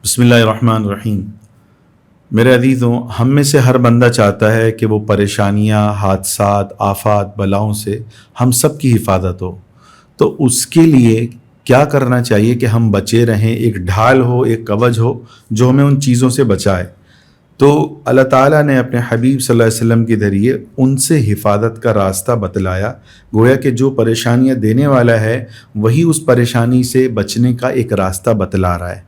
بسم اللہ الرحمن الرحیم۔ میرے عزیزوں، ہم میں سے ہر بندہ چاہتا ہے کہ وہ پریشانیاں، حادثات، آفات، بلاؤں سے ہم سب کی حفاظت ہو۔ تو اس کے لیے کیا کرنا چاہیے کہ ہم بچے رہیں، ایک ڈھال ہو، ایک کوچ ہو جو ہمیں ان چیزوں سے بچائے۔ تو اللہ تعالیٰ نے اپنے حبیب صلی اللہ علیہ وسلم کے ذریعے ان سے حفاظت کا راستہ بتلایا، گویا کہ جو پریشانیاں دینے والا ہے وہی اس پریشانی سے بچنے کا ایک راستہ بتلا رہا ہے۔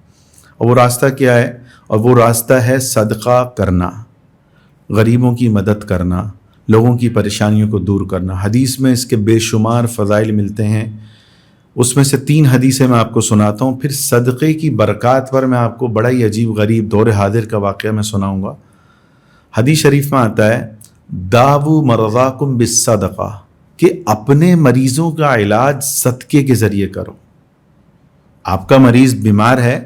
اور وہ راستہ کیا ہے؟ اور وہ راستہ ہے صدقہ کرنا، غریبوں کی مدد کرنا، لوگوں کی پریشانیوں کو دور کرنا۔ حدیث میں اس کے بے شمار فضائل ملتے ہیں، اس میں سے 3 حدیثیں میں آپ کو سناتا ہوں، پھر صدقے کی برکات پر میں آپ کو بڑا ہی عجیب غریب دور حاضر کا واقعہ میں سناؤں گا۔ حدیث شریف میں آتا ہے داووا مرضاکم بالصدقہ، کہ اپنے مریضوں کا علاج صدقے کے ذریعے کرو۔ آپ کا مریض بیمار ہے،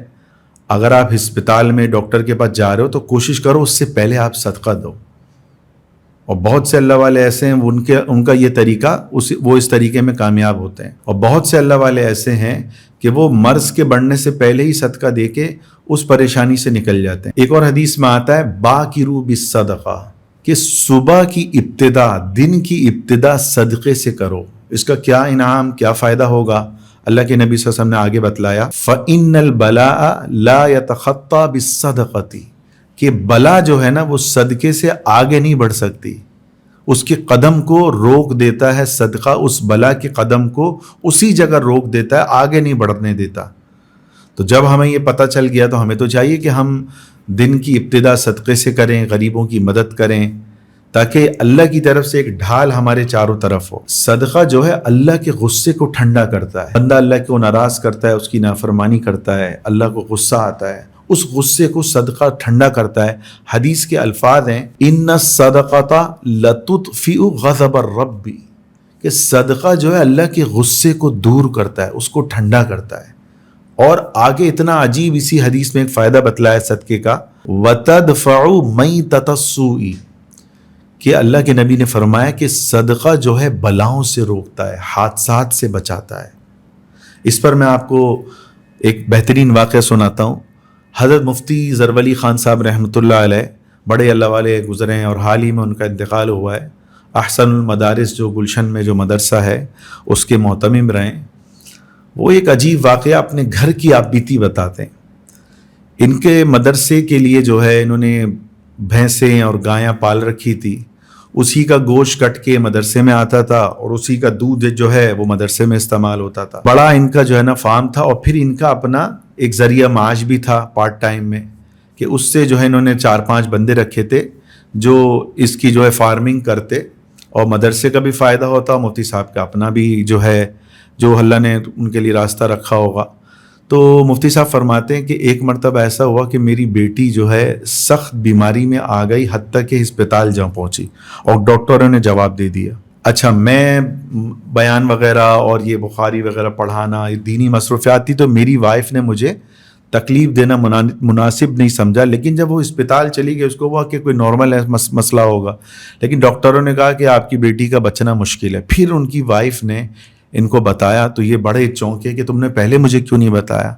اگر آپ ہسپتال میں ڈاکٹر کے پاس جا رہے ہو تو کوشش کرو اس سے پہلے آپ صدقہ دو۔ اور بہت سے اللہ والے ایسے ہیں ان کا یہ طریقہ وہ اس طریقے میں کامیاب ہوتے ہیں، اور بہت سے اللہ والے ایسے ہیں کہ وہ مرض کے بڑھنے سے پہلے ہی صدقہ دے کے اس پریشانی سے نکل جاتے ہیں۔ ایک اور حدیث میں آتا ہے باکروا بالصدقہ، کہ صبح کی ابتدا، دن کی ابتدا صدقے سے کرو۔ اس کا کیا انعام، کیا فائدہ ہوگا؟ اللہ کے نبی صلی اللہ علیہ وسلم نے آگے بتلایا فَإِنَّ الْبَلَاءَ لَا يَتَخَطَّى بِالصَّدَقَةِ، کہ بلا جو ہے نا وہ صدقے سے آگے نہیں بڑھ سکتی، اس کے قدم کو روک دیتا ہے صدقہ، اس بلا کے قدم کو اسی جگہ روک دیتا ہے، آگے نہیں بڑھنے دیتا۔ تو جب ہمیں یہ پتہ چل گیا تو ہمیں تو چاہیے کہ ہم دن کی ابتدا صدقے سے کریں، غریبوں کی مدد کریں، تاکہ اللہ کی طرف سے ایک ڈھال ہمارے چاروں طرف ہو۔ صدقہ جو ہے اللہ کے غصے کو ٹھنڈا کرتا ہے۔ بندہ اللہ کو ناراض کرتا ہے، اس کی نافرمانی کرتا ہے، اللہ کو غصہ آتا ہے، اس غصے کو صدقہ ٹھنڈا کرتا ہے۔ حدیث کے الفاظ ہیں ان الصدقۃ لتطفئ غضب الرب، کہ صدقہ جو ہے اللہ کے غصے کو دور کرتا ہے، اس کو ٹھنڈا کرتا ہے۔ اور آگے اتنا عجیب اسی حدیث میں ایک فائدہ بتلایا صدقے کا، وتدفع میتۃ السوء، کہ اللہ کے نبی نے فرمایا کہ صدقہ جو ہے بلاؤں سے روکتا ہے، حادثات سے بچاتا ہے۔ اس پر میں آپ کو ایک بہترین واقعہ سناتا ہوں۔ حضرت مفتی زرولی خان صاحب رحمۃ اللہ علیہ، بڑے اللہ والے گزرے ہیں، اور حال ہی میں ان کا انتقال ہوا ہے۔ احسن المدارس جو گلشن میں جو مدرسہ ہے اس کے محتمم رہے۔ وہ ایک عجیب واقعہ اپنے گھر کی آپ بیتی بتاتے ہیں۔ ان کے مدرسے کے لیے جو ہے انہوں نے بھینسیں اور گایاں پال رکھی تھی، اسی کا گوشت کٹ کے مدرسے میں آتا تھا، اور اسی کا دودھ جو ہے وہ مدرسے میں استعمال ہوتا تھا۔ بڑا ان کا جو ہے نا فارم تھا، اور پھر ان کا اپنا ایک ذریعہ معاش بھی تھا پارٹ ٹائم میں، کہ اس سے جو ہے انہوں نے 4-5 بندے رکھے تھے جو اس کی جو ہے فارمنگ کرتے، اور مدرسے کا بھی فائدہ ہوتا، مفتی صاحب کا اپنا بھی جو ہے جو اللہ نے ان کے لیے راستہ رکھا ہوگا۔ تو مفتی صاحب فرماتے ہیں کہ ایک مرتبہ ایسا ہوا کہ میری بیٹی جو ہے سخت بیماری میں آ گئی، حتیٰ کہ ہسپتال جا پہنچی، اور ڈاکٹروں نے جواب دے دیا۔ اچھا، میں بیان وغیرہ اور یہ بخاری وغیرہ پڑھانا، دینی مصروفیات تھی، تو میری وائف نے مجھے تکلیف دینا مناسب نہیں سمجھا، لیکن جب وہ اسپتال چلی گئی اس کو ہوا کہ کوئی نارمل مسئلہ ہوگا، لیکن ڈاکٹروں نے کہا کہ آپ کی بیٹی کا بچنا مشکل ہے۔ پھر ان کی وائف نے ان کو بتایا تو یہ بڑے چونکے کہ تم نے پہلے مجھے کیوں نہیں بتایا؟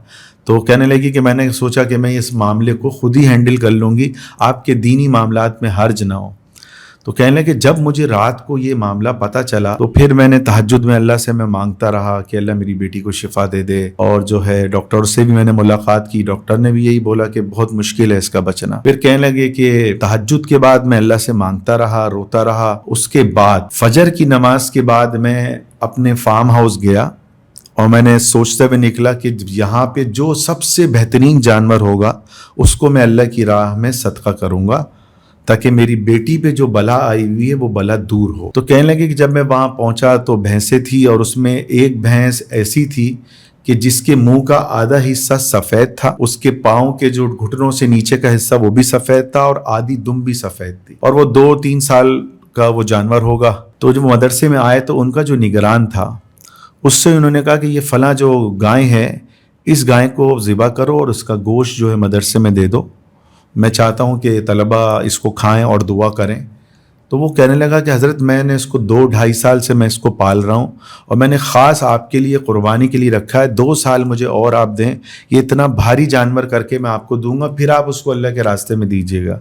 تو کہنے لگی کہ میں نے سوچا کہ میں اس معاملے کو خود ہی ہینڈل کر لوں گی، آپ کے دینی معاملات میں حرج نہ ہو۔ تو کہنے لگے کہ جب مجھے رات کو یہ معاملہ پتہ چلا تو پھر میں نے تہجد میں اللہ سے میں مانگتا رہا کہ اللہ میری بیٹی کو شفا دے دے، اور جو ہے ڈاکٹر سے بھی میں نے ملاقات کی، ڈاکٹر نے بھی یہی بولا کہ بہت مشکل ہے اس کا بچنا۔ پھر کہنے لگے کہ تہجد کے بعد میں اللہ سے مانگتا رہا، روتا رہا، اس کے بعد فجر کی نماز کے بعد میں اپنے فارم ہاؤس گیا، اور میں نے سوچتے ہوئے نکلا کہ یہاں پہ جو سب سے بہترین جانور ہوگا اس کو میں اللہ کی راہ میں صدقہ کروں گا، تاکہ میری بیٹی پہ جو بلا آئی ہوئی ہے وہ بلا دور ہو۔ تو کہنے لگے کہ جب میں وہاں پہنچا تو بھینسیں تھی، اور اس میں ایک بھینس ایسی تھی کہ جس کے منہ کا آدھا حصہ سفید تھا، اس کے پاؤں کے جو گھٹنوں سے نیچے کا حصہ وہ بھی سفید تھا، اور آدھی دم بھی سفید تھی، اور وہ 2-3 سال کا وہ جانور ہوگا۔ تو جب مدرسے میں آئے تو ان کا جو نگران تھا اس سے انہوں نے کہا کہ یہ فلاں جو گائے ہے، اس گائے کو ذبح کرو اور اس کا گوشت جو ہے مدرسے میں دے دو، میں چاہتا ہوں کہ طلبہ اس کو کھائیں اور دعا کریں۔ تو وہ کہنے لگا کہ حضرت میں نے اس کو 2-2.5 سال سے میں اس کو پال رہا ہوں اور میں نے خاص آپ کے لیے قربانی کے لیے رکھا ہے, 2 سال مجھے اور آپ دیں, یہ اتنا بھاری جانور کر کے میں آپ کو دوں گا, پھر آپ اس کو اللہ کے راستے میں دیجیے گا.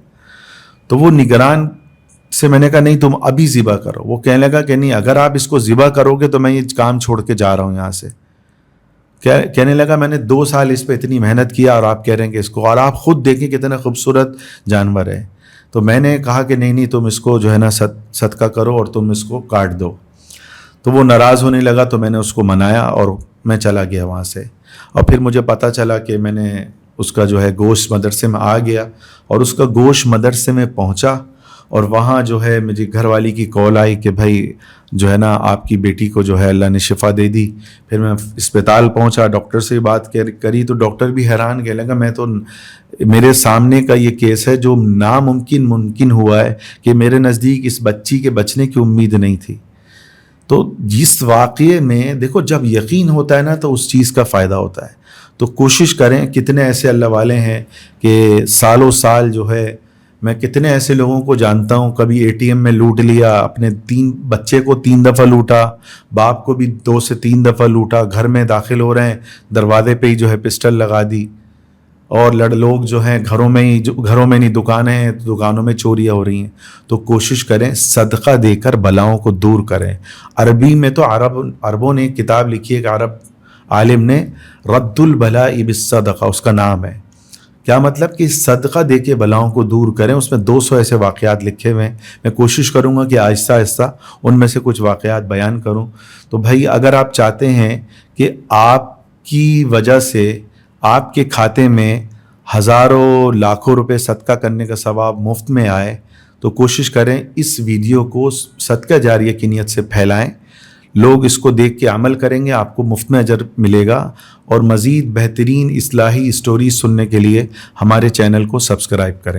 تو وہ نگران سے میں نے کہا نہیں تم ابھی ذبح کرو. وہ کہنے لگا کہ نہیں, اگر آپ اس کو ذبح کرو گے تو میں یہ کام چھوڑ کے جا رہا ہوں یہاں سے. کہنے لگا میں نے 2 سال اس پہ اتنی محنت کیا اور آپ کہہ رہے ہیں کہ اس کو, اور آپ خود دیکھیں کتنا خوبصورت جانور ہے. تو میں نے کہا کہ نہیں تم اس کو جو ہے نا صدقہ کرو اور تم اس کو کاٹ دو. تو وہ ناراض ہونے لگا, تو میں نے اس کو منایا اور میں چلا گیا وہاں سے. اور پھر مجھے پتہ چلا کہ میں نے اس کا جو ہے گوشت مدرسے میں آ گیا, اور اس کا گوشت مدرسے میں پہنچا, اور وہاں جو ہے مجھے گھر والی کی کال آئی کہ بھائی جو ہے نا آپ کی بیٹی کو جو ہے اللہ نے شفا دے دی. پھر میں اسپتال پہنچا, ڈاکٹر سے بات کری تو ڈاکٹر بھی حیران, کہنے لگا میں تو, میرے سامنے کا یہ کیس ہے جو ناممکن ممکن ہوا ہے کہ میرے نزدیک اس بچی کے بچنے کی امید نہیں تھی. تو جس واقعے میں دیکھو جب یقین ہوتا ہے نا تو اس چیز کا فائدہ ہوتا ہے. تو کوشش کریں, کتنے ایسے اللہ والے ہیں کہ سالوں سال جو ہے, میں کتنے ایسے لوگوں کو جانتا ہوں, کبھی ATM میں لوٹ لیا, اپنے 3 بچے کو 3 دفعہ لوٹا, باپ کو بھی 2 سے 3 دفعہ لوٹا, گھر میں داخل ہو رہے ہیں دروازے پہ ہی جو ہے پسٹل لگا دی, اور لوگ جو ہیں گھروں میں نہیں, دکانیں ہیں دکانوں میں چوریاں ہو رہی ہیں. تو کوشش کریں صدقہ دے کر بلاؤں کو دور کریں. عربی میں تو عربوں نے ایک کتاب لکھی ہے, کہ عرب عالم نے رد البلاء بالصدقہ اس کا نام ہے. کیا مطلب کہ صدقہ دے کے بلاؤں کو دور کریں. اس میں 200 ایسے واقعات لکھے ہوئے ہیں. میں کوشش کروں گا کہ آہستہ آہستہ ان میں سے کچھ واقعات بیان کروں. تو بھائی اگر آپ چاہتے ہیں کہ آپ کی وجہ سے آپ کے کھاتے میں ہزاروں لاکھوں روپے صدقہ کرنے کا ثواب مفت میں آئے, تو کوشش کریں اس ویڈیو کو صدقہ جاریہ کی نیت سے پھیلائیں. لوگ اس کو دیکھ کے عمل کریں گے, آپ کو مفت میں اجر ملے گا. اور مزید بہترین اصلاحی اسٹوریز سننے کے لیے ہمارے چینل کو سبسکرائب کریں.